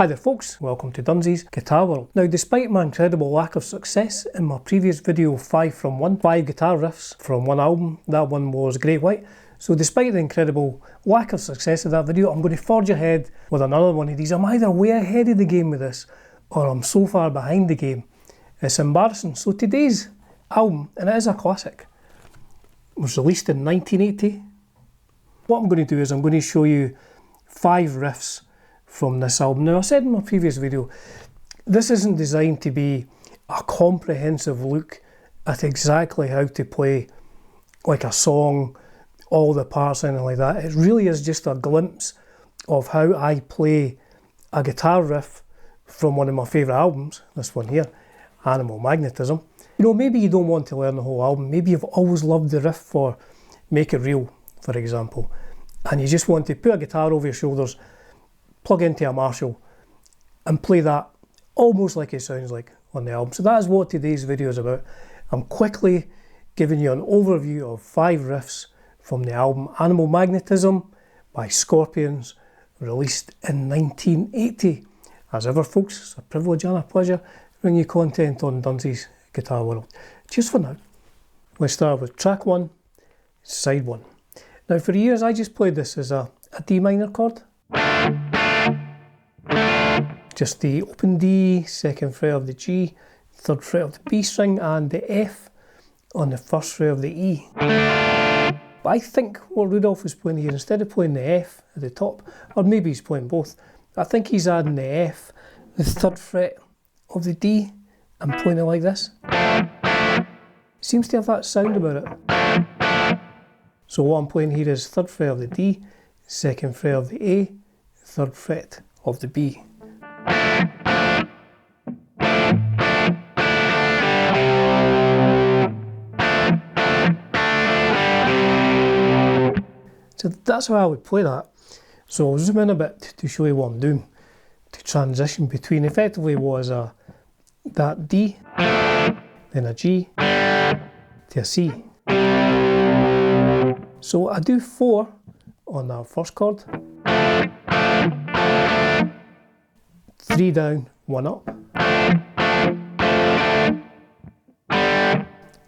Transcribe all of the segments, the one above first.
Hi there folks, welcome to Dunsy's Guitar World. Now, despite my incredible lack of success in my previous video 5 from 1, 5 guitar riffs from one album, that one was Great White. So despite the incredible lack of success of that video, I'm going to forge ahead with another one of these. I'm either way ahead of the game with this, or I'm so far behind the game, it's embarrassing. So today's album, and it is a classic, was released in 1980. What I'm going to do is I'm going to show you 5 riffs from this album. Now, I said in my previous video, this isn't designed to be a comprehensive look at exactly how to play like a song, all the parts, anything like that. It really is just a glimpse of how I play a guitar riff from one of my favourite albums, this one here, Animal Magnetism. You know, maybe you don't want to learn the whole album, maybe you've always loved the riff for Make It Real, for example, and you just want to put a guitar over your shoulders, plug into a Marshall and play that almost like it sounds like on the album. So that is what today's video is about. I'm quickly giving you an overview of 5 riffs from the album Animal Magnetism by Scorpions, released in 1980. As ever folks, it's a privilege and a pleasure bringing you content on Dunsy's Guitar World. Just for now, let's start with track 1, side 1. Now, for years I just played this as a D minor chord. Just the open D, 2nd fret of the G, 3rd fret of the B string, and the F on the 1st fret of the E. But I think what Rudolf was playing here, instead of playing the F at the top, or maybe he's playing both, I think he's adding the F, the 3rd fret of the D, and playing it like this. Seems to have that sound about it. So what I'm playing here is 3rd fret of the D, 2nd fret of the A, 3rd fret of the B. So that's how I would play that. So I'll zoom in a bit to show you what I'm doing to transition between effectively was that D, then a G, to a C. So I do 4 on that first chord, 3 down, 1 up.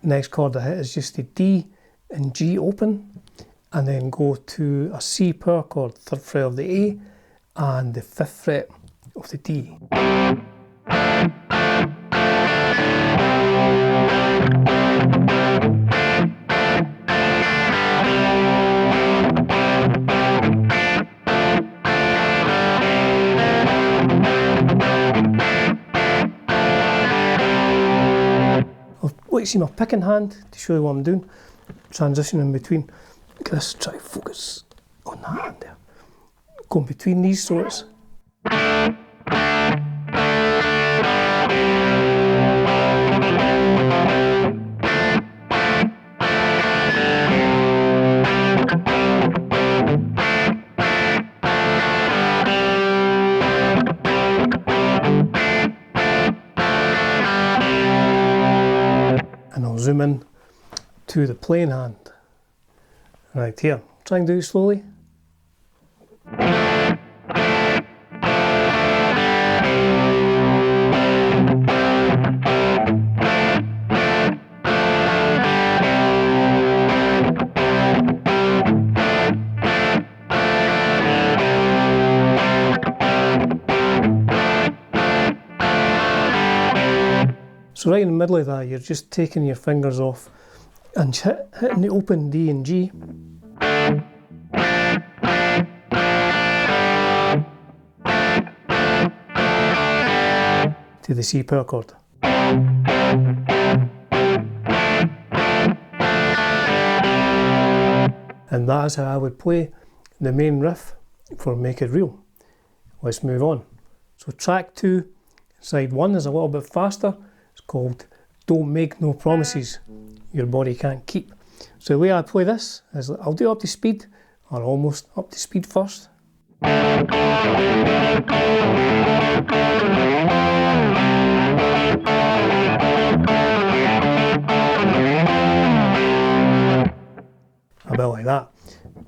Next chord I hit is just the D and G open, and then go to a C power chord, 3rd fret of the A and the 5th fret of the D. I'll see my picking hand to show you what I'm doing, transitioning between. Look at this, try to focus on that hand there. Going between these, so it's. And I'll zoom in to the playing hand. Right here, try and do it slowly. So right in the middle of that, you're just taking your fingers off and hitting the open D and G. To the C power chord. And that is how I would play the main riff for Make It Real. Let's move on. So track 2, side 1 is a little bit faster. It's called Don't Make No Promises Your Body Can't Keep. So the way I play this is I'll do up to speed, or almost up to speed first. A bit like that.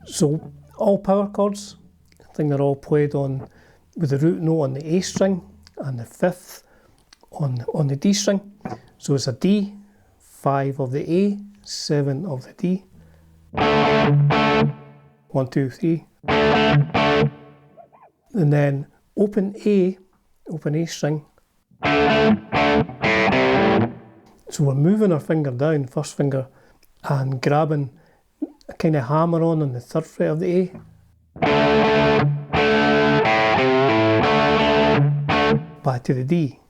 So all power chords, I think they're all played on with the root note on the A string and the 5th on the D string. So it's a D, 5 of the A, 7 of the D. 1, 2, 3. And then open A string. So we're moving our finger down, first finger, and grabbing a kind of hammer on the 3rd fret of the A. Back to the D.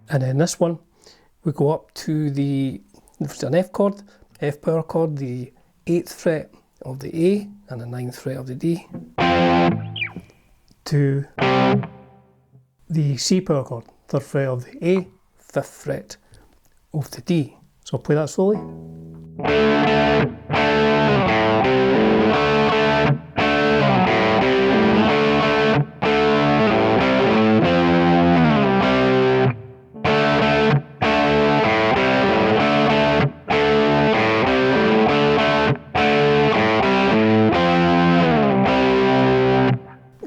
And then this one, we go up to there's an F chord, F power chord, the 8th fret of the A and the 9th fret of the D, to the C power chord, 3rd fret of the A, 5th fret of the D. So I'll play that slowly.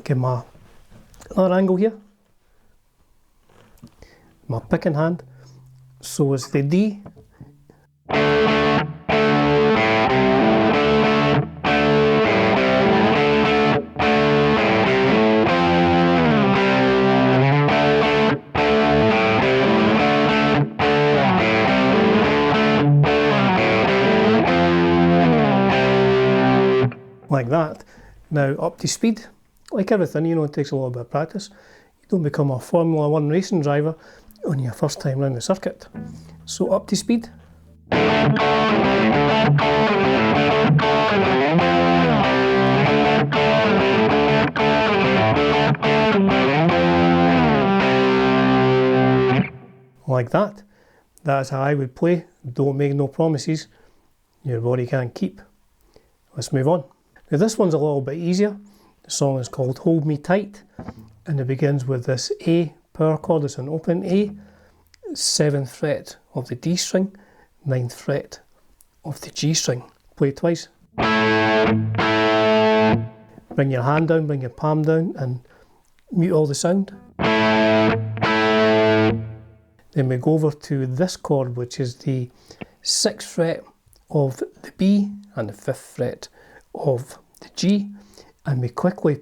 Get my other angle here, my picking hand, so it's the D, like that. Now up to speed. Like everything, you know, it takes a little bit of practice. You don't become a Formula 1 racing driver on your first time around the circuit. So up to speed. Like that. That's how I would play. Don't make no promises your body can't keep. Let's move on. Now this one's a little bit easier. The song is called Hold Me Tight, and it begins with this A power chord. It's an open A, 7th fret of the D string, 9th fret of the G string. Play it twice. Bring your hand down, bring your palm down, and mute all the sound. Then we go over to this chord, which is the 6th fret of the B and the 5th fret of the G. And we quickly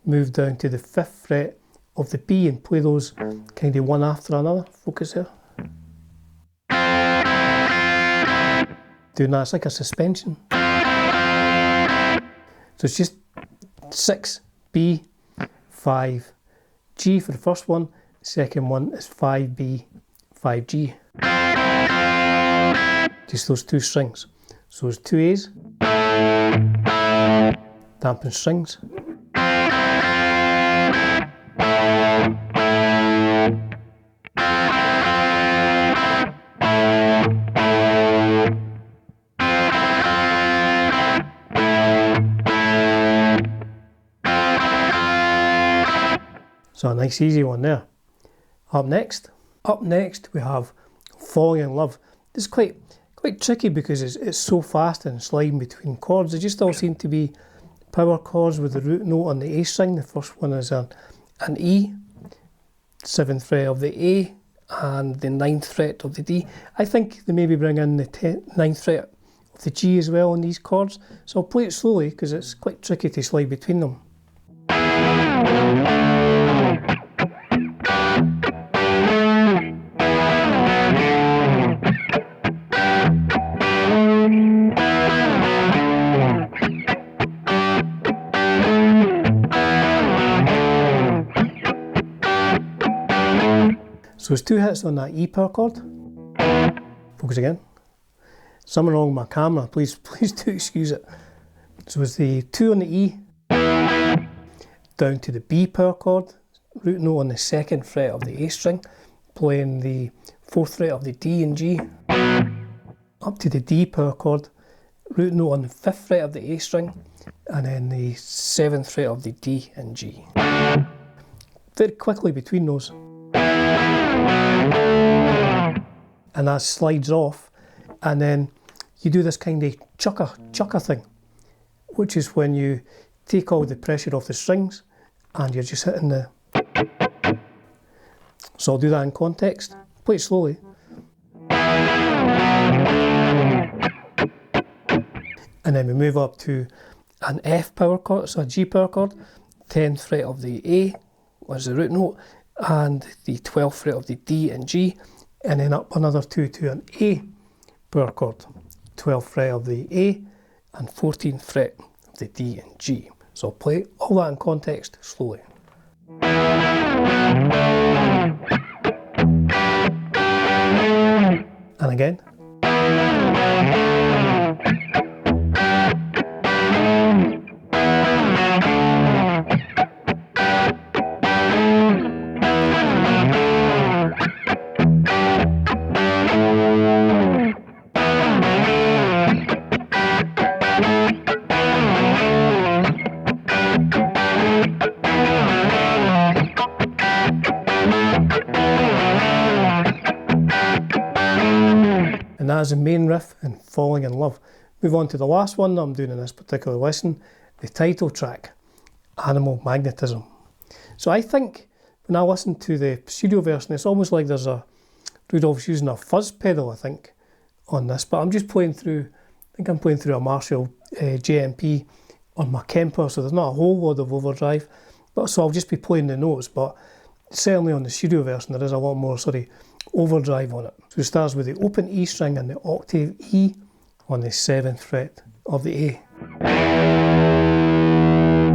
move down to the 5th fret of the B and play those kind of one after another. Focus there. Doing that, it's like a suspension. So it's just 6, B, 5, G for the first one. The second one is 5B, 5G. Just those two strings. So it's 2 A's. Dampened strings. So a nice easy one there. Up next we have Falling in Love. This is quite tricky because it's so fast and sliding between chords. They just all seem to be power chords with the root note on the A string. The first one is an E, 7th fret of the A and the 9th fret of the D. I think they maybe bring in the 9th fret of the G as well on these chords. So I'll play it slowly because it's quite tricky to slide between them. So it's 2 hits on that E power chord. Focus again. Something wrong with my camera, please do excuse it. So it's the 2 on the E, down to the B power chord, root note on the 2nd fret of the A string, playing the 4th fret of the D and G, up to the D power chord, root note on the 5th fret of the A string, and then the 7th fret of the D and G. Very quickly between those. And that slides off, and then you do this kind of chucker thing, which is when you take all the pressure off the strings and you're just hitting the... So I'll do that in context, play it slowly. And then we move up to an F power chord, so a G power chord, 10th fret of the A, which is the root note, and the 12th fret of the D and G, and then up another 2 to an A power chord, 12th fret of the A and 14th fret of the D and G. So I'll play all that in context slowly. And again. And that is the main riff in Falling in Love. Move on to the last one that I'm doing in this particular lesson, the title track, Animal Magnetism. So I think when I listen to the studio version, it's almost like there's a Rudolf's using a fuzz pedal, I think, on this. But I'm just playing through, I think I'm playing through a Marshall JMP on my Kemper, so there's not a whole lot of overdrive. But so I'll just be playing the notes, but certainly on the studio version there is a lot more overdrive on it. So it starts with the open E string and the octave E on the 7th fret of the A.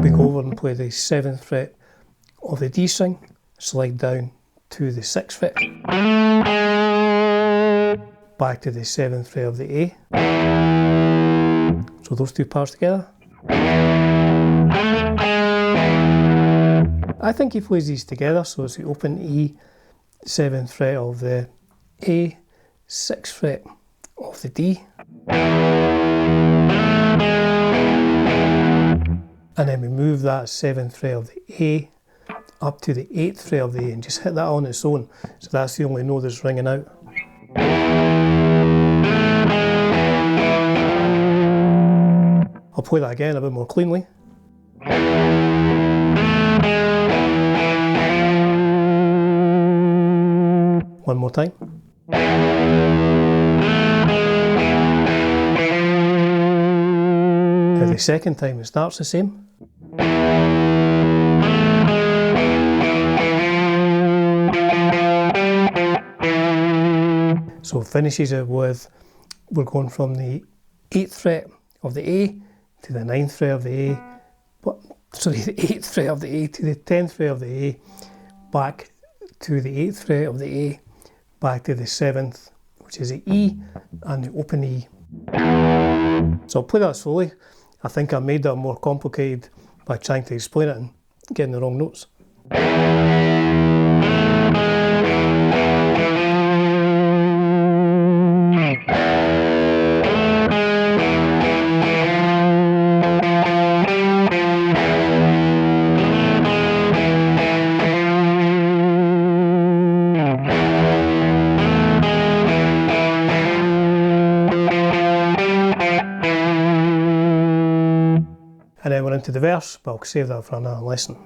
We go over and play the 7th fret of the D string, slide down to the 6th fret, back to the 7th fret of the A. So those two parts together. I think he plays these together, so it's the open E, 7th fret of the A, 6th fret of the D. And then we move that 7th fret of the A up to the 8th fret of the A and just hit that on its own. So that's the only note that's ringing out. I'll play that again a bit more cleanly. One more time. Now the second time it starts the same. So it finishes it with, we're going from the 8th fret of the A to the 9th fret of the A, the 8th fret of the A to the 10th fret of the A, back to the 8th fret of the A, back to the 7th, which is the E, and the open E. So I'll play that slowly. I think I made that more complicated by trying to explain it and getting the wrong notes. And then we're into the verse, but I'll save that for another lesson.